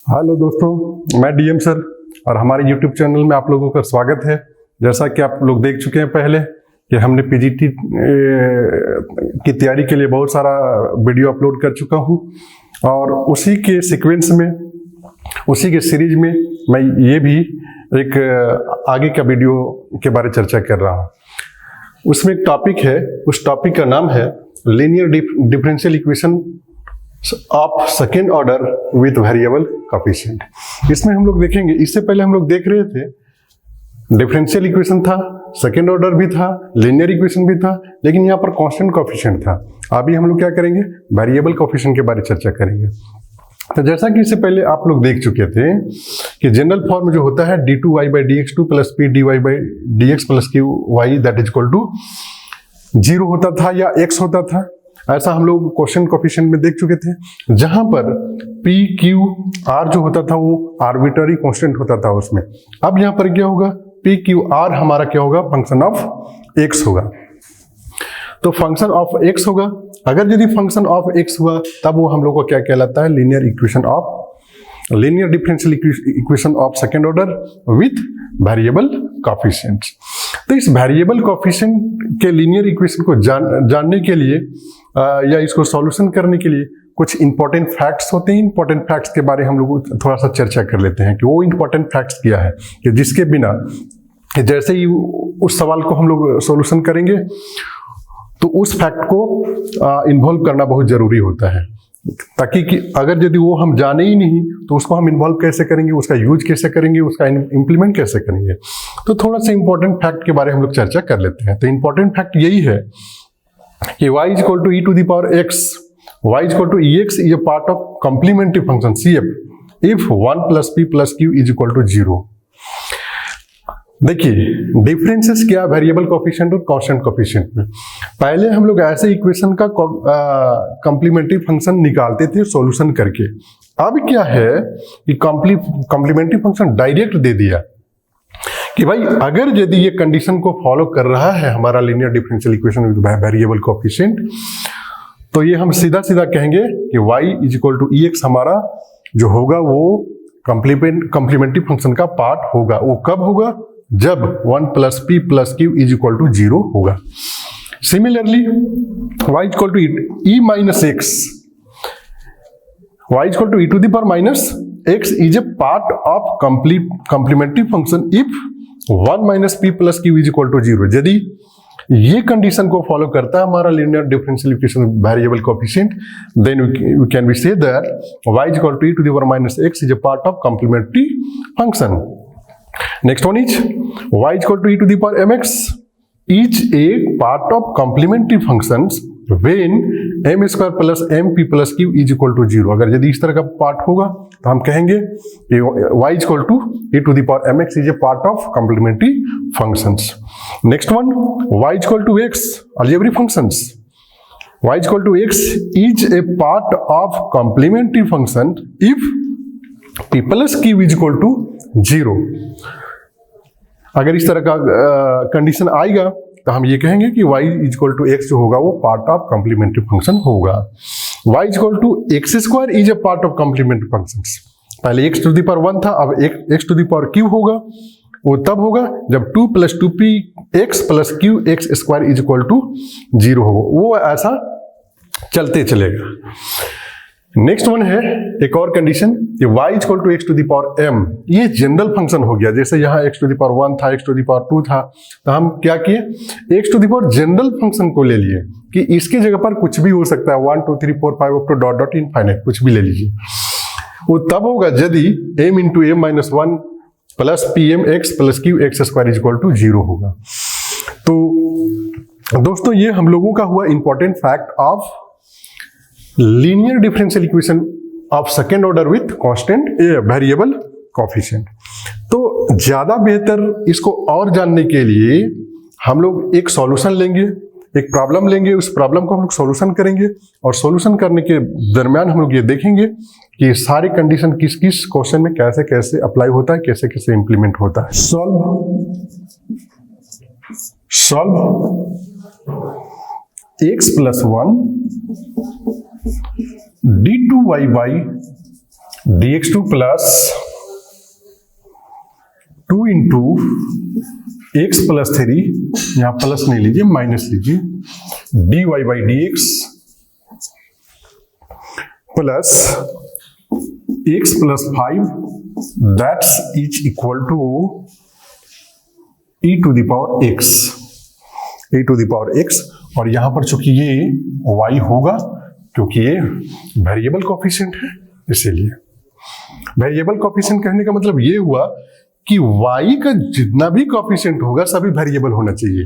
Hello दोस्तों, मैं DM sir और हमारे यूट्यूब चैनल में आप लोगों का स्वागत है। जैसा कि आप लोग देख चुके हैं पहले कि हमने पीजीटी की तैयारी के लिए बहुत सारा वीडियो अपलोड कर चुका हूं और उसी के सीक्वेंस में, उसी के सीरीज में मैं ये भी एक आगे का वीडियो के बारे में चर्चा कर रहा हूं। उसमें एक टॉपिक है, उस टॉपिक का नाम है linear differential equation of second order with variable coefficient. इसमें हम लोग देखेंगे, इससे पहले हम लोग देख रहे थे डिफरेंशियल इक्वेशन था, सेकेंड ऑर्डर भी था, लीनियर इक्वेशन भी था, लेकिन यहाँ पर कांस्टेंट कोएफिशिएंट था। अभी हम लोग क्या करेंगे, वेरिएबल कोएफिशिएंट के बारे में चर्चा करेंगे। तो जैसा कि इससे पहले आप लोग देख चुके थे कि जनरल फॉर्म जो होता है d2y/dx2 plus p/dx plus qy that is equal to 0 होता था या x होता था। ऐसा हम लोग क्वेश्चन कोएफिशिएंट में देख चुके थे, जहां पर p q r जो होता था वो आर्बिट्ररी कांस्टेंट होता था उसमें। अब यहां पर क्या होगा, p q r हमारा क्या होगा, फंक्शन ऑफ x होगा। तो फंक्शन ऑफ x होगा, अगर यदि फंक्शन ऑफ x हुआ तब वो हम लोग को क्या कहलाता है, linear differential equation of second order with variable coefficients. तो इस वेरिएबल कोएफिशिएंट के लीनियर इक्वेशन को जानने के लिए या इसको सॉल्यूशन करने के लिए कुछ इंपॉर्टेंट फैक्ट्स होते हैं। इंपॉर्टेंट फैक्ट्स के बारे में हम लोग थोड़ा सा चर्चा कर लेते हैं कि वो इंपॉर्टेंट फैक्ट्स क्या है कि जिसके बिना, जैसे ही उस सवाल को हम लोग सॉल्यूशन करेंगे तो उस फैक्ट को इन्वॉल्व करना बहुत जरूरी होता है, ताकि कि अगर यदि वो हम जाने ही नहीं तो उसको हम इन्वॉल्व कैसे करेंगे, उसका यूज कैसे करेंगे, उसका इंप्लीमेंट कैसे करेंगे। तो थोड़ा सा इंपॉर्टेंट फैक्ट के बारे में हम लोग चर्चा कर लेते हैं। तो इंपॉर्टेंट फैक्ट यही है कि y is equal to e to the power x, y is equal to ex is a part of complementary function cf if 1 plus p plus q is equal to 0। देखिए differences क्या variable coefficient और constant coefficient में। पहले हम लोग ऐसे equation का complementary function निकालते थे सॉल्यूशन करके। अब क्या है कि कॉम्प्लीमेंट्री फंक्शन डायरेक्ट दे दिया कि भाई अगर यदि ये कंडीशन को फॉलो कर रहा है हमारा linear differential equation with variable coefficient, तो ये हम सीधा सीधा कहेंगे कि y is equal to ex हमारा जो होगा वो कॉम्प्लीमेंट्री फंक्शन का पार्ट होगा। वो कब होगा, जब 1 plus p plus q is equal to 0 होगा। Similarly y is equal to e minus x, y is equal to e to the power minus x is a part of complementary function if 1 minus p plus q is equal to 0। यदि ये condition को follow करता है हमारा linear differential equation variable coefficient, then we can be say that y is equal to e to the power minus x is a part of complementary function. Next one is y is equal to e to the power mx is a part of complementary functions when m square plus mp plus q is equal to 0। अगर यदि इस तरह का part होगा तो हम कहेंगे कि y is equal to e to the power mx is a part of complementary functions। Next one, y is equal to x algebraic functions, y is equal to x is a part of complementary function if p plus q is equal to 0। अगर इस तरह का condition आएगा तो हम ये कहेंगे कि y is equal to x जो होगा वो पार्ट ऑफ कॉम्प्लीमेंट्री फंक्शन होगा। y is equal to x square is a part of complementary functions. पहले x टू द पावर 1 था, अब x to the power q होगा। वो तब होगा जब 2 plus 2p x plus q x square is equal to 0 होगा। वो ऐसा चलते चलेगा। नेक्स्ट वन है एक और कंडीशन कि y is equal to x to the power m। ये जनरल फंक्शन हो गया, जैसे यहाँ x टू द पावर 1 था, x टू द पावर 2 था, तो हम क्या किए, x to the power general function को ले लिए कि इसके जगह पर कुछ भी हो सकता है, 1 2 3 4 5 up to dot dot infinite कुछ भी ले लीजिए। वो तब होगा यदि m into m minus 1 plus p m x plus q x square is equal to 0 होगा। तो दोस्तों ये हम लोगों का हुआ important fact of linear differential equation of second order with constant variable coefficient. तो ज्यादा बेहतर इसको और जानने के लिए हम लोग एक सॉल्यूशन लेंगे, एक प्रॉब्लम लेंगे, उस प्रॉब्लम को हम लोग सॉल्यूशन करेंगे और सॉल्यूशन करने के दरमियान हम लोग ये देखेंगे कि सारी कंडीशन किस किस क्वेश्चन में कैसे कैसे अप्लाई होता है, कैसे कैसे इंप्लीमेंट होता है। Solve x plus 1 d2y dx2 plus 2 into x plus 3, यहां प्लस नहीं लीजिए माइनस लीजिए, dy by dx plus x plus 5 that's is equal to e to the power x, e to the power x। और यहां पर चूंकि ये y होगा क्योंकि ये वेरिएबल कोफिशिएंट है, इसीलिए वेरिएबल कोफिशिएंट कहने का मतलब ये हुआ कि y का जितना भी कोफिशिएंट होगा सभी वेरिएबल होना चाहिए।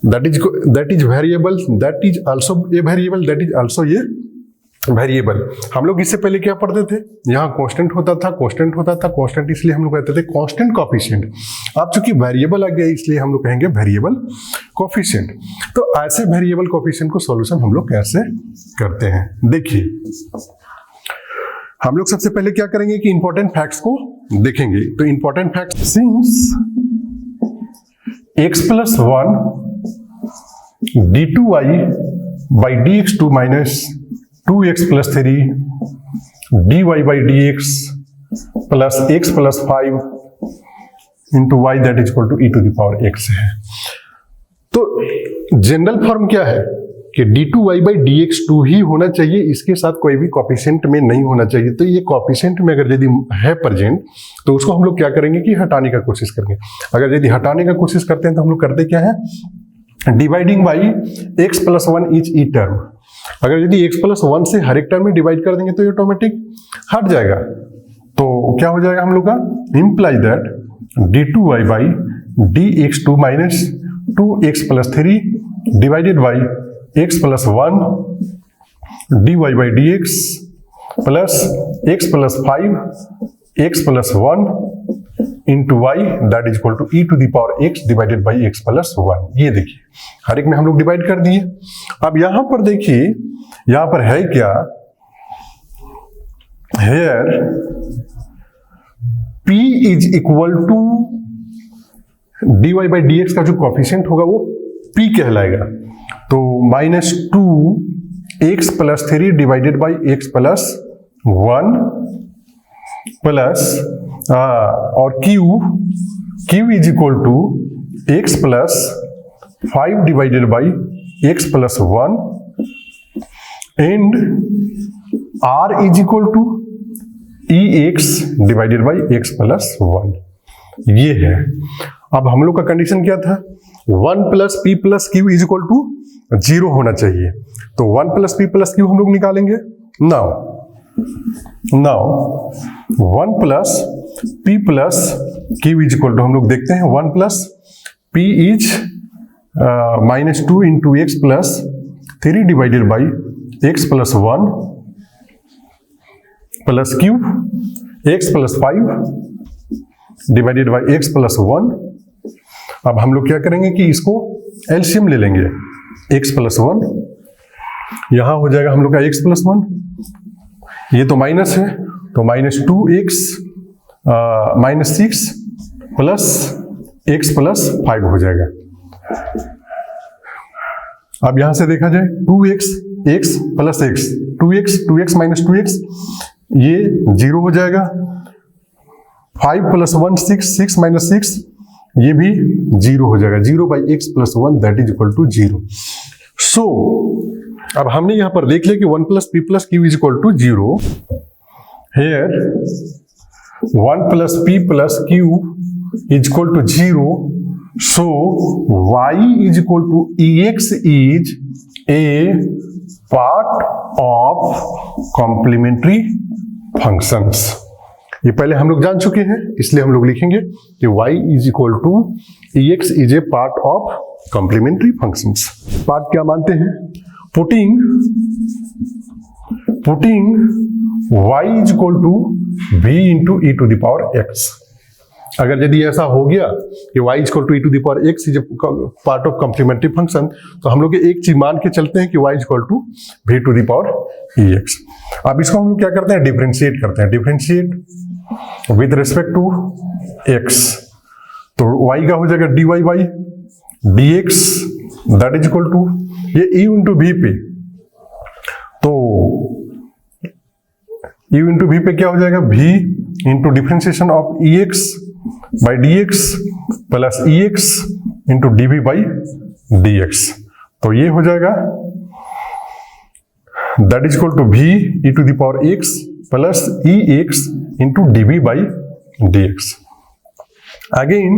That is variable, that is also a variable, that is also a variable. हम लोग इससे पहले क्या पढ़ते थे, यहाँ कांस्टेंट होता था, कांस्टेंट होता था, कांस्टेंट इसलिए हम लोग कहते थे कांस्टेंट कोफिशिएंट। अब चूंकि वेरिएबल आ गया इसलिए हम लोग कहेंगे वेरिएबल कोफिशिएंट। तो ऐसे वेरिएबल कोफिशिएंट को सॉल्यूशन हम लोग कैसे करते हैं, देखिए हम लोग सबसे पहले क्या करेंगे कि इंपॉर्टेंट फैक्ट्स को देखेंगे। तो important facts, since x plus 1 d2y by dx2 minus 2x plus 3 dy by dx plus x plus 5 into y that is equal to e to the power x है। तो जनरल फॉर्म क्या है कि d2y by dx2 ही होना चाहिए, इसके साथ कोई भी कोफिशिएंट में नहीं होना चाहिए। तो ये कोफिशिएंट में अगर यदि है प्रेजेंट तो उसको हम लोग क्या करेंगे कि हटाने का कोशिश करेंगे। अगर यदि हटाने का कोशिश करते हैं तो हम लोग करते क्या है, dividing by x plus 1 etch E term. अगर यदि x प्लस 1 से हर एक टर्म में डिवाइड कर देंगे तो ये ऑटोमेटिक हट जाएगा। तो क्या हो जाएगा हम लोग का, imply that d2y by dx2 minus 2x plus 3 divided by x plus 1 dy by dx plus x plus 5 x plus 1 into y that is equal to e to the power x divided by x plus 1। ये देखिए हर एक में हम लोग divide कर दिए। अब यहां पर देखिए, यहां पर है क्या, here p is equal to dy by dx का जो कोफिशिएंट होगा वो p कहलाएगा। तो minus 2 x plus 3 divided by x plus 1 plus और q is equal to x plus 5 divided by x plus 1 and r is equal to e x divided by x plus 1। ये है। अब हम लोग का कंडीशन क्या था, 1 plus p plus q is equal to 0 होना चाहिए। तो 1 प्लस पी प्लस क्यू हम लोग निकालेंगे। Now 1 plus p plus q is equal to हम लोग देखते हैं 1 plus p is minus 2 into x plus 3 divided by x plus 1 plus q x plus 5 divided by x plus 1। अब हम लोग क्या करेंगे कि इसको एलसीएम ले लेंगे, x प्लस 1 यहां हो जाएगा हम लोग का x प्लस 1, ये तो माइनस है तो minus 2x minus 6 plus x plus 5 हो जाएगा। अब यहां से देखा जाए 2x x plus x 2x minus 2x ये 0 हो जाएगा। 5 प्लस 1 6 माइनस 6 ये भी 0 हो जाएगा। 0 by x plus 1 that is equal to 0। So अब हमने यहां पर देख लिया कि 1 plus p plus q is equal to 0। Here 1 plus p plus q is equal to 0। So y is equal to ex is a part of complementary functions. ये पहले हम लोग जान चुके हैं, इसलिए हम लोग लिखेंगे कि y is equal to ex is a part of complementary functions. Part क्या मानते हैं, putting y is equal to v into e to the power x। अगर यदि ऐसा हो गया कि y is equal to e to the power x is a part of complementary function, तो हम लोग एक चीज मान के चलते हैं कि y is equal to v to the power ex। अब इसको हम लोग क्या करते हैं, डिफरेंशिएट करते हैं। Differentiate with respect to x, तो y का हो जाएगा dy by dx that is equal to ये e इंटू v पे, तो u इंटू वी पे क्या हो जाएगा, v into differentiation of ex by dx plus ex into dv by dx। तो ये हो जाएगा that is equal to v e to the power x plus ex into dv by dx। Again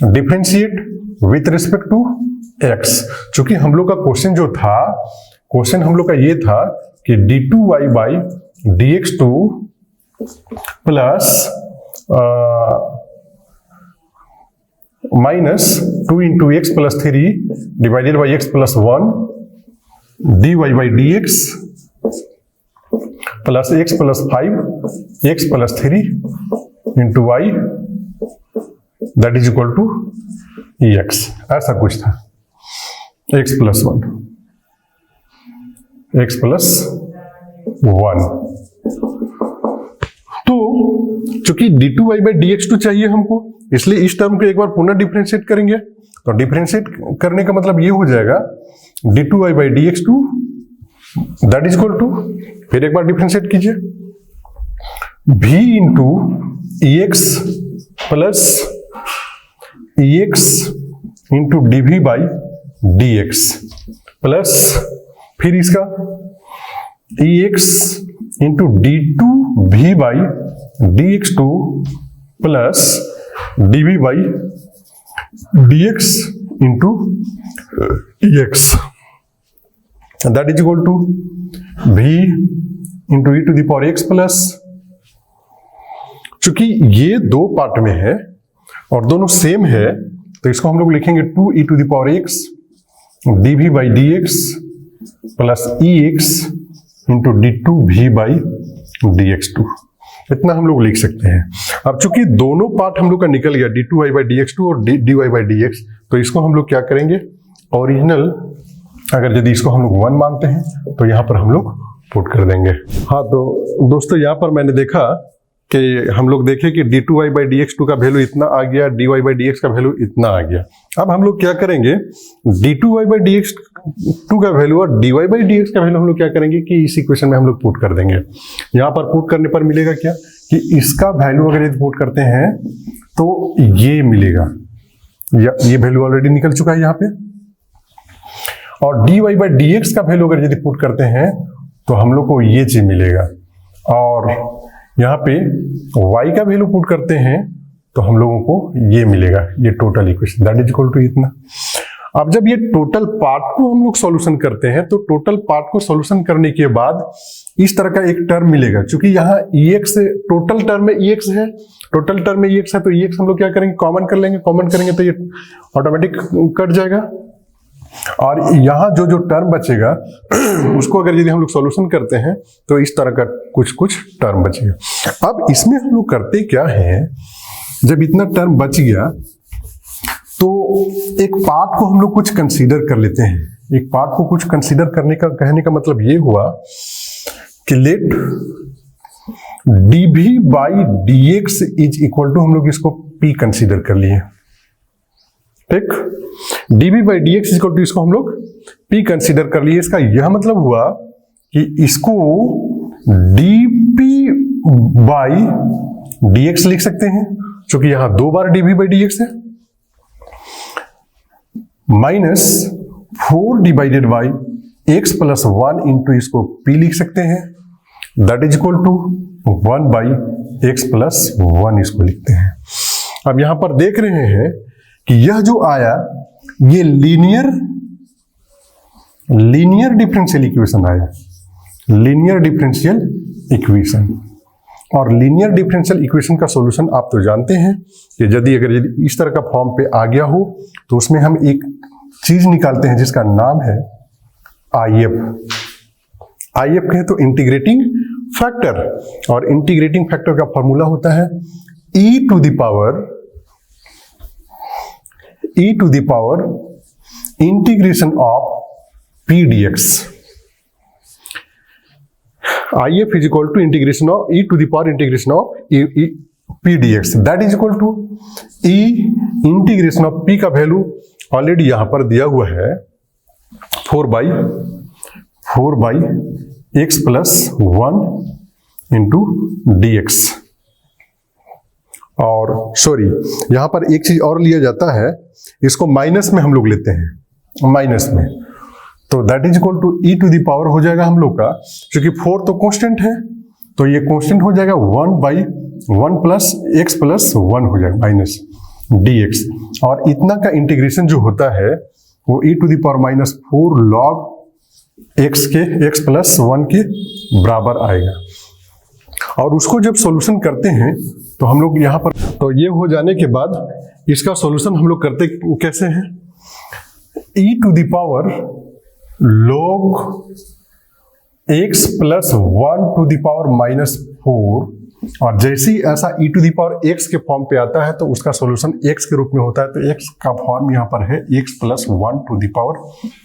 differentiate with respect to x। चूंकि हम लोग का question जो था, क्वेश्चन हम लोग का ये था कि d2y by dx2 plus minus 2 into x plus 3 divided by x plus 1 dy by dx plus x plus 5 x plus 3 into y that is equal to x. ऐसा कुछ था, एक्स प्लस 1 एक्स प्लस 1। तो चूंकि d2y by dx2 चाहिए हमको, इसलिए इस term को एक बार पुनः डिफरेंशिएट करेंगे। तो डिफरेंशिएट करने का मतलब ये हो जाएगा d2y by dx2 that is equal to, फिर एक बार डिफरेंशिएट कीजिए, v into ex plus ex into dv by dx plus फिर इसका ex into d2v by dx2 plus dv by dx into ex that is equal to v into e to the power x plus, चूंकि ये दो part में है और दोनों same है तो इसको हम लोग लिखेंगे 2e to the power x dv by dx plus ex into d2v by dx2। इतना हम लोग लिख सकते हैं। अब चूंकि दोनों पार्ट हम लोग का निकल गया d2y बाई dx2 और dy बाई dx, तो इसको हम लोग क्या करेंगे, ओरिजिनल अगर यदि इसको हम लोग 1 मानते हैं तो यहाँ पर हम लोग पुट कर देंगे। हाँ तो दोस्तों यहाँ पर मैंने देखा कि हम लोग देखें कि d2y बाई dx2 का वैल्यू इतना आ गया, dy बाई dx का वैल्यू इतना आ गया। अब हम लोग क्या करेंगे, d2y बाई dx2 का वैल्यू और dy बाई dx का वैल्यू हम लोग क्या करेंगे कि इस इक्वेशन में हम लोग पुट कर देंगे। यहाँ पर पुट करने पर मिलेगा क्या कि इसका वैल्यू अगर यदि पुट करते हैं तो ये मिलेगा, ये वैल्यू ऑलरेडी निकल चुका है यहाँ पे, और dy बाई dx का वैल्यू अगर यदि पुट करते हैं तो हम लोग को ये चीज मिलेगा, और यहाँ पे y का वैल्यू पुट करते हैं तो हम लोगों को ये मिलेगा, ये total equation that is equal to इतना। अब जब ये टोटल पार्ट को हम लोग सॉल्यूशन करते हैं तो टोटल पार्ट को सॉल्यूशन करने के बाद इस तरह का एक टर्म मिलेगा। क्योंकि यहाँ ex टोटल टर्म में ex है, टोटल टर्म में ex है तो ex हम लोग क्या करेंगे, कॉमन कर लेंगे, कॉमन करेंगे तो ये ऑटोमेटिक कट जाएगा, और यहाँ जो जो टर्म बचेगा उसको अगर यदि हम लोग सॉल्यूशन करते हैं तो इस तरह का कुछ कुछ टर्म बचेगा। अब इसमें हम लोग करते क्या है, जब इतना टर्म बच गया तो एक पार्ट को हम लोग कुछ कंसीडर कर लेते हैं। एक पार्ट को कुछ कंसीडर करने का कहने का मतलब ये हुआ कि let dv by dx is equal to, हम लोग इसको p कंसीडर कर लिए, ठीक, dv by dx equal to इसको हम लोग p कंसीडर कर लिए। इसका यह मतलब हुआ कि इसको dp बाई dx लिख सकते हैं, क्योंकि यहां 2 बार dv बाई dx है, minus 4 divided by x plus 1 into इसको p लिख सकते हैं, that is equal to 1 by x plus 1 इसको लिखते हैं। अब यहां पर देख रहे हैं कि यह जो आया ये लीनियर डिफरेंशियल इक्वेशन आया, लीनियर डिफरेंशियल इक्वेशन। और लीनियर डिफरेंशियल इक्वेशन का सॉल्यूशन आप तो जानते हैं कि यदि इस तरह का फॉर्म पे आ गया हो तो उसमें हम एक चीज निकालते हैं जिसका नाम है IF। IF कहे तो इंटीग्रेटिंग फैक्टर, और इंटीग्रेटिंग फैक्टर का फॉर्मूला होता है e to the power integration of p dx। IF is equal to integration of e to the power integration of p dx, that is equal to e integration of p का value already यहां पर दिया हुआ है 4 by x plus 1 into D x. और sorry, यहां पर एक चीज और लिया जाता है, इसको माइनस में हम लोग लेते हैं, माइनस में, तो that is equal to e to the power हो जाएगा हम लोग का, क्योंकि 4 तो कांस्टेंट है, तो ये कांस्टेंट हो जाएगा 1/1 प्लस एक्स प्लस 1 हो जाएगा माइनस डी एक्स। और इतना का इंटीग्रेशन जो होता है वो e to the power minus 4 log x के एक्स प्लस 1 के बराबर आएगा। और उसको जब सॉल्यूशन करते हैं तो हम लोग यहाँ पर, तो ये हो जाने के बाद इसका सॉल्यूशन हम लोग करते कैसे हैं, e to the power log x plus 1 to the power minus 4, और जैसे ही ऐसा e to the power x के फॉर्म पे आता है तो उसका सॉल्यूशन एक्स के रूप में होता है, तो एक्स का फॉर्म यहाँ पर है x plus 1 to the power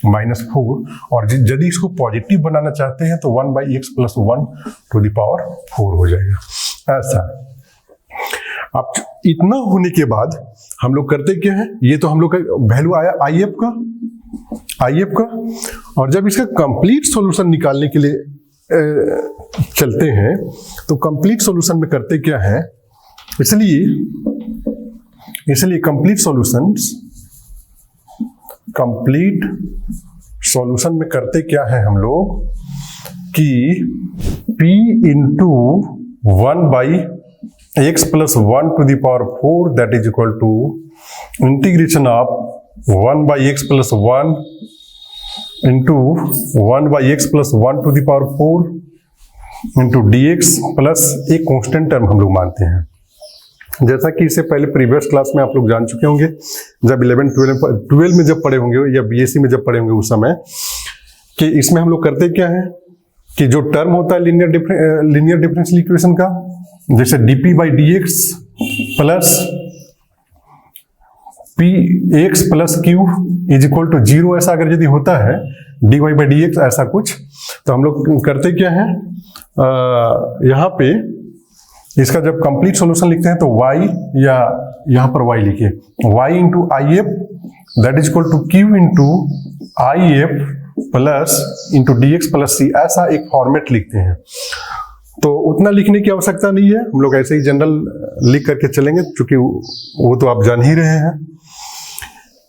minus 4, और यदि इसको पॉजिटिव बनाना चाहते हैं तो 1/x plus 1 to the power 4 हो जाएगा ऐसा। अब इतना होने के बाद हम लोग करते क्या है, ये तो हम लोग का वैल्यू आया आई एफ का, और जब इसका कंप्लीट सॉल्यूशन निकालने के लिए चलते हैं तो कंप्लीट सॉल्यूशन में करते क्या है, इसलिए कंप्लीट सॉल्यूशन में करते क्या है हम लोग कि p into 1/x plus 1 to the power 4 that is equal to integration of 1/x plus 1 into 1/x plus 1 to the power 4 into D x plus एक कांस्टेंट टर्म हम लोग मानते हैं। जैसा कि इससे पहले प्रीवियस क्लास में आप लोग जान चुके होंगे, जब 11-12 में जब पढ़े होंगे या बीएससी में जब पढ़े होंगे उस समय, कि इसमें हम लोग करते क्या है कि जो टर्म होता है लीनियर डिफरेंशियल इक्वेशन का, जैसे dp by d x plus p x plus q is equal to 0, ऐसा अगर यदि होता है dy बाई डी एक्स ऐसा कुछ, तो हम लोग करते क्या है, यहाँ पे इसका जब कंप्लीट सॉल्यूशन लिखते हैं तो y, या यहाँ पर y लिखिए, y into I F that is equal to Q into I F plus into D x plus C, ऐसा एक फॉर्मेट लिखते हैं। तो उतना लिखने की आवश्यकता नहीं है, हम लोग ऐसे ही जनरल लिख करके चलेंगे, क्योंकि वो तो आप जान ही रहे हैं।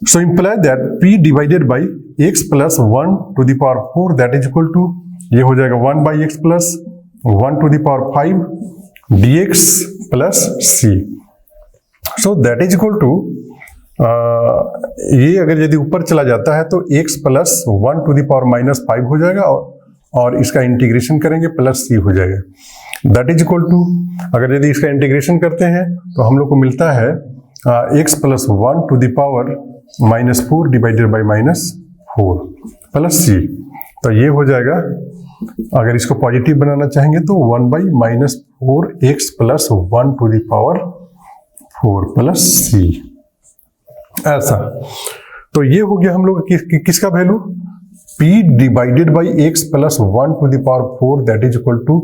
So imply that p divided by x plus 1 to the power 4 that is equal to, ये हो जाएगा 1/x plus 1 to the power 5 dx plus c। So that is equal to, ये अगर यदि ऊपर चला जाता है तो x plus 1 to the power minus 5 हो जाएगा, और इसका इंटीग्रेशन करेंगे प्लस c हो जाएगा। दैट इज इक्वल टू, अगर यदि इसका इंटीग्रेशन करते हैं तो हम लोग को मिलता है x plus 1 to the power minus 4 divided by minus 4 plus c। तो ये हो जाएगा, अगर इसको पॉजिटिव बनाना चाहेंगे तो 1/-4x plus 1 to the power 4 plus c ऐसा। तो ये हो गया हम लोग किसका value, p divided by x plus 1 to the power 4 that is equal to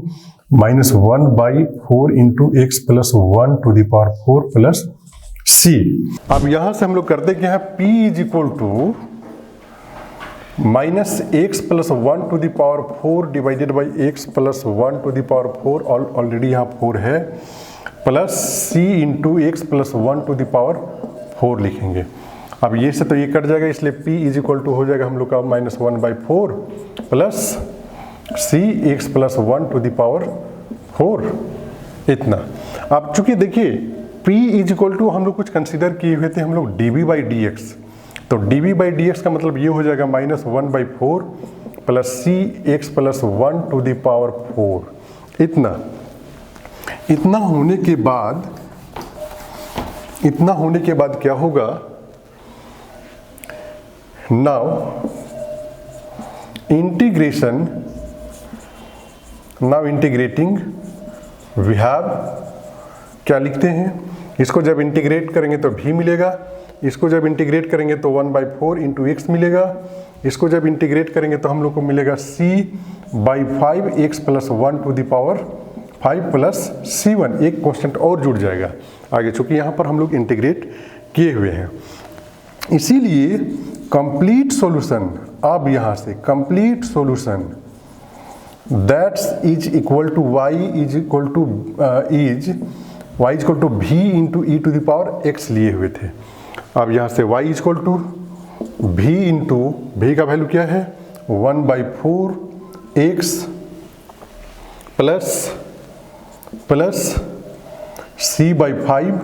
-1/4 into x plus 1 to the power 4 plus c। अब यहां से हम लोग करते क्या है, p is equal to -x plus 1 to the power 4 divided by x plus 1 to the power 4, already यहाँ 4 है, plus c into x plus 1 to the power 4 लिखेंगे। अब ये से तो ये कट जाएगा, इसलिए p इज इक्वल टू हो जाएगा हम लोग का -1/4 plus c x plus 1 to the power 4 इतना। अब चूंकि देखिए p इज इक्वल टू हम लोग कुछ कंसीडर किए हुए थे हम लोग dv बाई डी एक्स, तो dv बाई डी एक्स का मतलब ये हो जाएगा -1/4 plus c x plus 1 to the power 4 इतना। इतना होने के बाद क्या होगा, नाउ इंटीग्रेटिंग वी हैव, क्या लिखते हैं, इसको जब इंटीग्रेट करेंगे तो v मिलेगा, इसको जब इंटीग्रेट करेंगे तो 1/4 इंटू एक्स मिलेगा, इसको जब इंटीग्रेट करेंगे तो हम लोग को मिलेगा c/5 x plus 1 to the power 5 plus c1, एक कांस्टेंट और जुड़ जाएगा आगे, चूंकि यहाँ पर हम लोग इंटीग्रेट किए हुए हैं। इसीलिए कंप्लीट सॉल्यूशन, अब यहाँ से complete solution that's is equal to Y is equal to Y is equal to भी into e to the power x लिए हुए थे। अब यहाँ से y इज इक्वल टू भी इंटू भी का वैल्यू क्या है 1/4 x plus c/5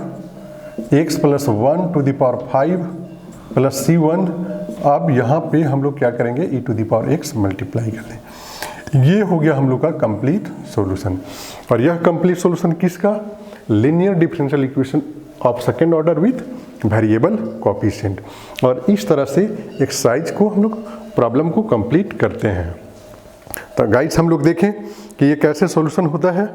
x plus 1 to the power 5 plus c1। अब यहाँ पे हम लोग क्या करेंगे e to the power x multiply कर दें। ये हो गया हम लोग का कंप्लीट सॉल्यूशन। और यह कंप्लीट सॉल्यूशन किसका? Linear differential equation of second order with variable coefficient. और इस तरह से एक्सरसाइज को हम लोग प्रॉब्लम को कंप्लीट करते हैं। तो गाइस हम लोग देखें कि ये कैसे सॉल्यूशन होता है।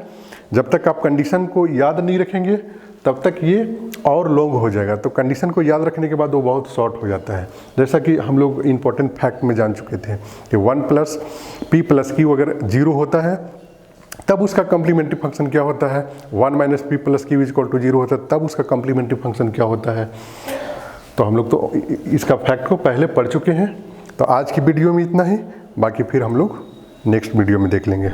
जब तक आप कंडीशन को याद नहीं रखेंगे तब तक ये और लॉन्ग हो जाएगा। तो कंडीशन को याद रखने के बाद वो बहुत शॉर्ट हो जाता है। जैसा कि हम लोग इम्पोर्टेंट फैक्ट में जान चुके थे कि 1 + p + q अगर 0 होता है तब उसका कॉम्प्लीमेंट्री फंक्शन क्या होता है, 1 - p + q = 0 होता है तब उसका कॉम्प्लीमेंट्री फंक्शन क्या होता है। तो हम लोग तो इसका फैक्ट को पहले पढ़ चुके हैं। तो आज की वीडियो में इतना ही, बाकी फिर हम लोग नेक्स्ट वीडियो में देख लेंगे।